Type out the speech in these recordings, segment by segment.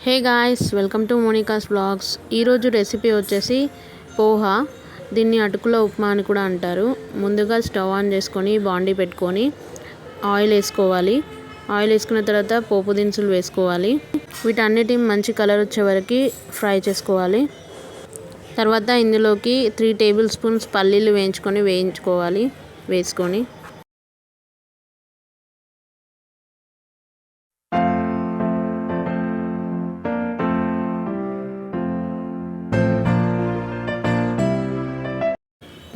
Hey guys, welcome to Monica's blogs. ఈరోజు recipe వచ్చేసి పోహా. దీన్ని అటుకుల ఉప్మా అని కూడా అంటారు. ముందుగా స్టవ్ ఆన్ చేసుకొని బాండీ పెట్టుకొని ఆయిల్ వేసుకోవాలి. ఆయిల్ వేసుకున్న తర్వాత పోపు దినుసులు వేసుకోవాలి. వీటన్నిటిని మంచి కలర్ వచ్చే వరకు ఫ్రై చేసుకోవాలి. తర్వాత ఇందులోకి 3 టేబుల్ స్పూన్స్ పల్లీలు వేయించుకోవాలి. వేసుకొని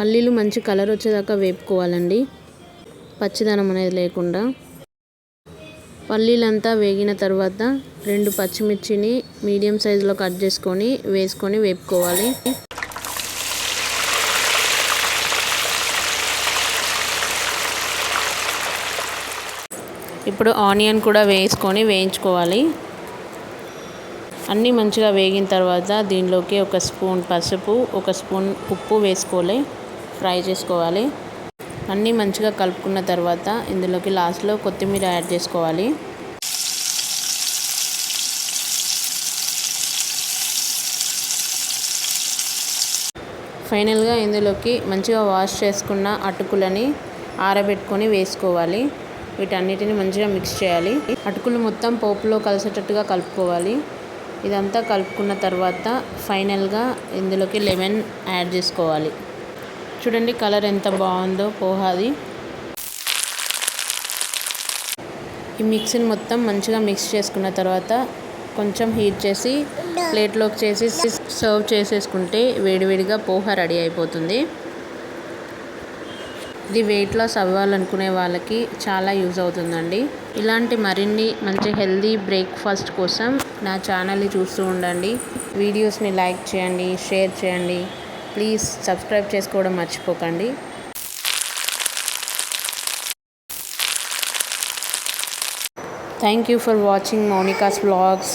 పల్లీలు మంచి కలర్ వచ్చేదాకా వేపుకోవాలండి, పచ్చిదనం అనేది లేకుండా. పల్లీలంతా వేగిన తర్వాత 2 పచ్చిమిర్చిని మీడియం సైజులో కట్ చేసుకొని వేపుకోవాలి. ఇప్పుడు ఆనియన్ కూడా వేసుకొని వేయించుకోవాలి. అన్నీ మంచిగా వేగిన తర్వాత దీనిలోకి 1 స్పూన్ పసుపు, 1 స్పూన్ ఉప్పు వేసుకోవాలి, ఫ్రై చేసుకోవాలి. అన్నీ మంచిగా కలుపుకున్న తర్వాత ఇందులోకి లాస్ట్లో కొత్తిమీర యాడ్ చేసుకోవాలి. ఫైనల్గా ఇందులోకి మంచిగా వాష్ చేసుకున్న అటుకులని ఆరబెట్టుకొని వేసుకోవాలి. వీటన్నిటిని మంచిగా మిక్స్ చేయాలి. అటుకులు మొత్తం పోపులో కలిసేటట్టుగా కలుపుకోవాలి. ఇదంతా కలుపుకున్న తర్వాత ఫైనల్గా ఇందులోకి లెమన్ యాడ్ చేసుకోవాలి. చూడండి కలర్ ఎంత బాగుందో పోహాది. ఈ మిక్సీని మొత్తం మంచిగా మిక్స్ చేసుకున్న తర్వాత కొంచెం హీట్ చేసి ప్లేట్లోకి చేసి సర్వ్ చేసేసుకుంటే వేడివేడిగా పోహా రెడీ అయిపోతుంది. ఇది వెయిట్ లాస్ అవ్వాలనుకునే వాళ్ళకి చాలా యూజ్ అవుతుందండి. ఇలాంటి మరిన్ని మంచి హెల్దీ బ్రేక్ఫాస్ట్ కోసం నా ఛానల్ని చూస్తూ ఉండండి. వీడియోస్ని లైక్ చేయండి, షేర్ చేయండి. ప్లీజ్ సబ్స్క్రైబ్ చేసుకోవడం మర్చిపోకండి. Thank you for watching Monica's vlogs.